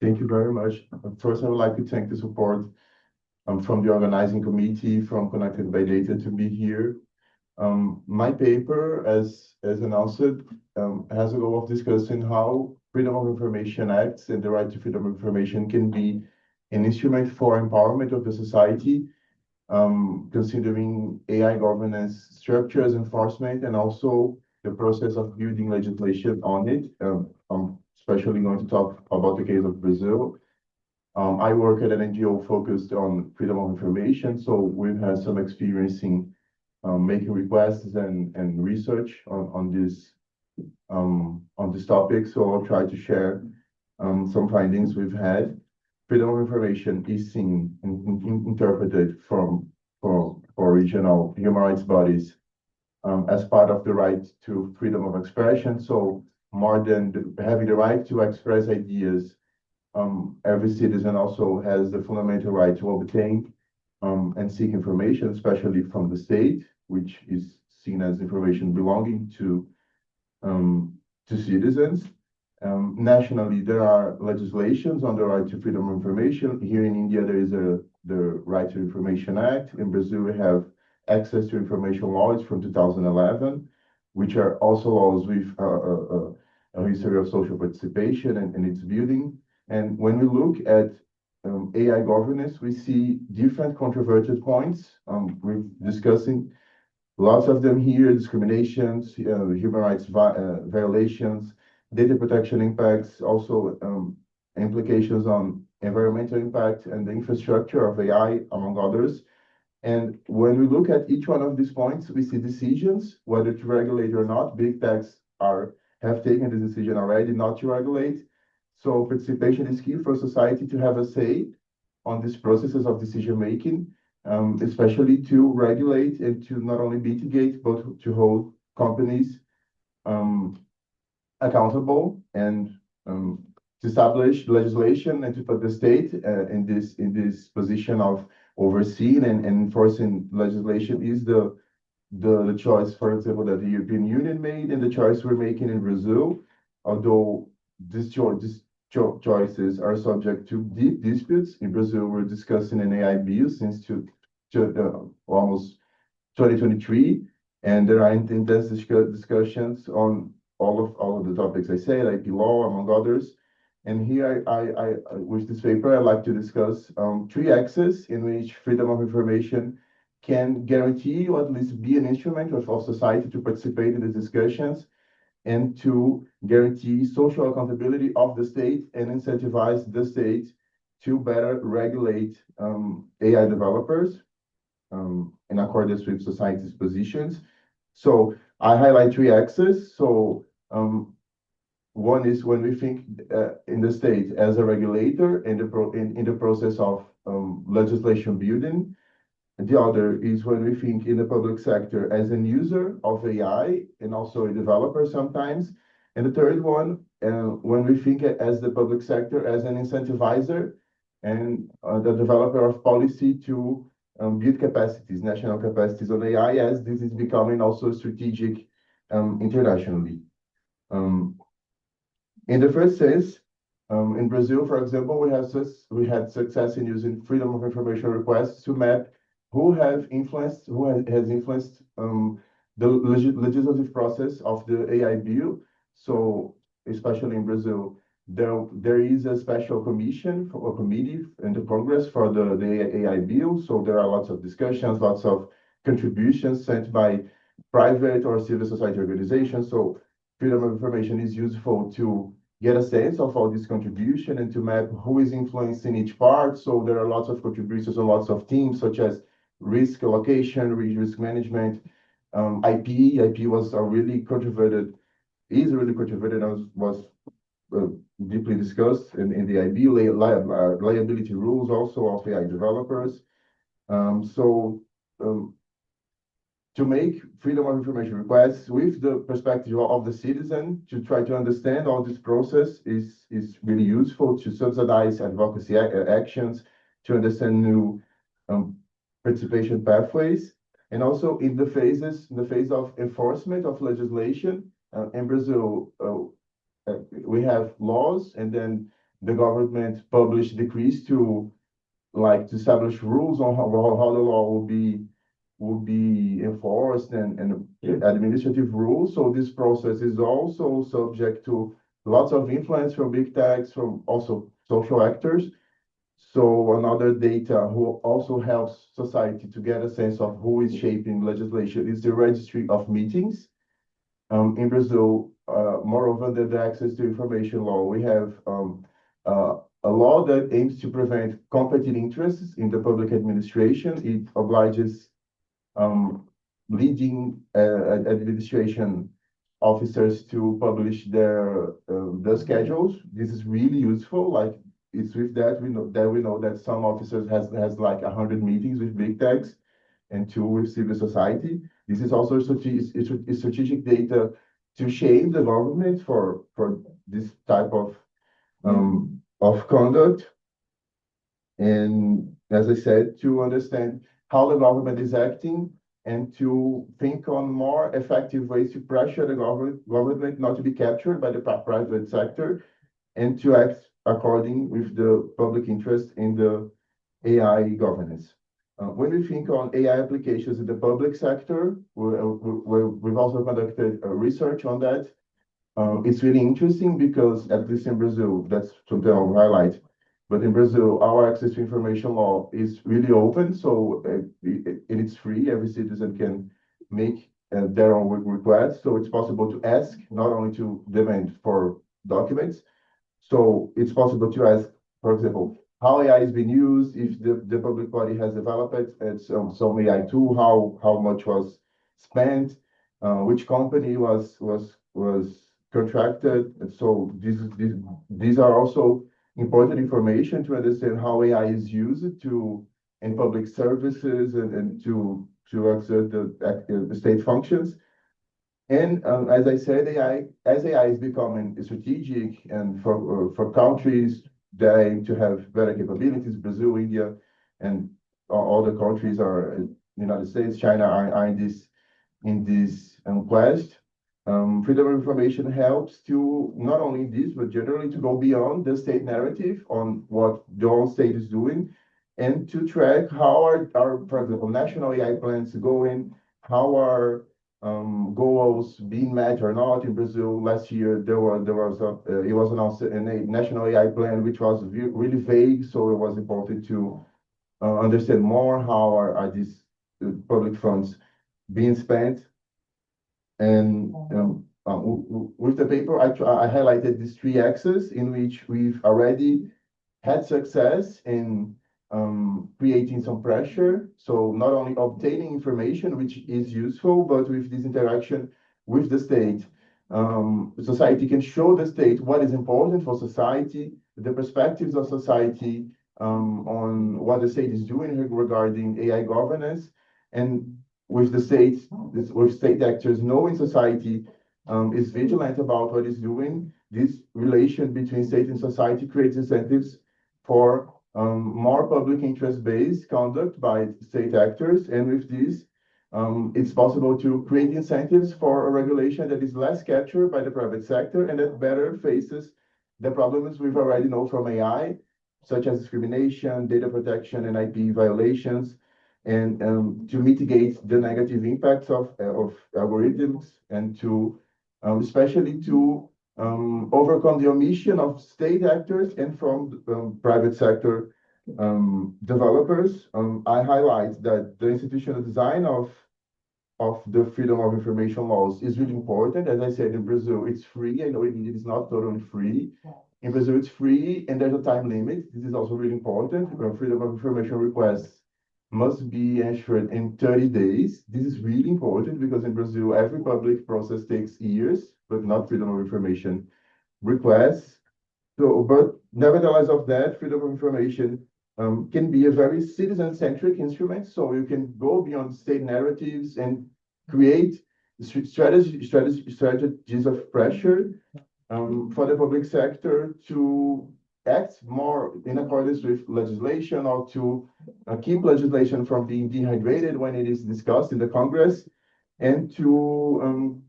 Thank you very much. First, I would like to thank the support from the organizing committee, from Connected by Data to be here. My paper, as announced, has a goal of discussing how Freedom of Information Acts and the right to freedom of information can be an instrument for empowerment of the society, considering AI governance structures, enforcement, and also the process of building legislation on it. I'm especially going to talk about the case of Brazil. I work at an NGO focused on freedom of information, so we've had some experience in making requests and research on this topic. So I'll try to share some findings we've had. Freedom of information is seen and interpreted for regional human rights bodies as part of the right to freedom of expression. So more than having the right to express ideas, every citizen also has the fundamental right to obtain and seek information, especially from the state, which is seen as information belonging to citizens. Nationally, there are legislations on the right to freedom of information. Here in India, there is the Right to Information Act. In Brazil, we have access to information laws from 2011, which are also laws with a history of social participation and its building. And when we look at AI governance, we see different controversial points. We're discussing lots of them here: discriminations, human rights violations, data protection impacts, also implications on environmental impact and the infrastructure of AI, among others. And when we look at each one of these points, we see decisions, whether to regulate or not. Big techs have taken the decision already not to regulate. So participation is key for society to have a say on these processes of decision making, especially to regulate and to not only mitigate, but to hold companies accountable and to establish legislation and to put the state in this position of overseeing and enforcing legislation is the choice, for example, that the European Union made and the choice we're making in Brazil, although these choices are subject to deep disputes. In Brazil, we're discussing an AI bill since almost 2023, and there are intense discussions on all of the topics I say, like law, among others. And here, with this paper, I'd like to discuss three axes in which freedom of information can guarantee or at least be an instrument of society to participate in the discussions and to guarantee social accountability of the state and incentivize the state to better regulate AI developers in accordance with society's positions. So I highlight three axes. So one is when we think in the state as a regulator in the process of legislation building. The other is when we think in the public sector as an user of AI and also a developer sometimes. And the third one, when we think as the public sector as an incentivizer and the developer of policy to build capacities, national capacities on AI, as this is becoming also strategic internationally. In the first sense, in Brazil, for example, we had success in using freedom of information requests to map who has influenced the legislative process of the AI bill. So especially in Brazil, there is a special commission or committee in the Congress for the AI bill. So there are lots of discussions, lots of contributions sent by private or civil society organizations. So freedom of information is useful to get a sense of all this contribution and to map who is influencing each part. So there are lots of contributions and lots of teams, such as risk allocation, risk management, IP. IP was a really controverted, is really controverted, and was deeply discussed in the IB liability rules also of AI developers. To make freedom of information requests with the perspective of the citizen to try to understand all this process is really useful to subsidize advocacy actions, to understand new participation pathways, and also in the phase of enforcement of legislation. In Brazil, we have laws, and then the government publish decrees to to establish rules on how the law will be enforced and administrative rules. So this process is also subject to lots of influence from big techs, from also social actors. So another data who also helps society to get a sense of who is shaping legislation is the registry of meetings. In Brazil, moreover, the access to information law, we have a law that aims to prevent competing interests in the public administration. It obliges leading administration officers to publish their schedules. This is really useful. Like it's with that we know that some officers has like 100 meetings with big techs and two with civil society. This is also strategic data to shame the government for this type of conduct. And as I said, to understand how the government is acting and to think on more effective ways to pressure the government not to be captured by the private sector and to act according with the public interest in the AI governance. When we think on AI applications in the public sector, we've also conducted research on that. It's really interesting because, at least in Brazil, that's something I'll highlight. But in Brazil, our access to information law is really open, so it's free. Every citizen can make their own request. So it's possible to ask, not only to demand for documents. So it's possible to ask, for example, how AI is being used, if the public body has developed it, and some AI tool, how much was spent, which company was contracted. And so these are also important information to understand how AI is used in public services and to exert the state functions. And as I said, as AI is becoming strategic and for countries that aim to have better capabilities, Brazil, India, and all the countries are United States, China are in this quest. Freedom of information helps to not only this, but generally to go beyond the state narrative on what the whole state is doing and to track how our, for example, national AI plans going, how are goals being met or not. In Brazil last year, it was announced a national AI plan, which was really vague. So it was important to understand more how are these public funds being spent. And with the paper, I highlighted these three axes in which we've already had success in creating some pressure. So not only obtaining information, which is useful, but with this interaction with the state, society can show the state what is important for society, the perspectives of society on what the state is doing regarding AI governance, and with state actors knowing society is vigilant about what it's doing. This relation between state and society creates incentives for more public interest-based conduct by state actors. And with this, it's possible to create incentives for a regulation that is less captured by the private sector and that better faces the problems we've already know from AI, such as discrimination, data protection, and IP violations, and to mitigate the negative impacts of algorithms and to especially to overcome the omission of state actors and from private sector developers. I highlight that the institutional design of the freedom of information laws is really important. As I said, in Brazil, it's free. I know it is not totally free. In Brazil, it's free and there's a time limit. This is also really important. Freedom of information requests must be answered in 30 days. This is really important because in Brazil, every public process takes years, but not freedom of information requests. So, but nevertheless of that, freedom of information can be a very citizen-centric instrument. So you can go beyond state narratives and create strategies of pressure for the public sector to act more in accordance with legislation or to keep legislation from being dehydrated when it is discussed in the Congress, and to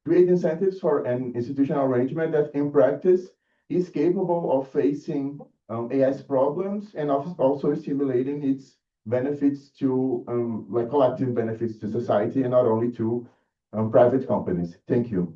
create incentives for an institutional arrangement that in practice is capable of facing AI's problems and also stimulating its benefits to like collective benefits to society and not only to private companies. Thank you.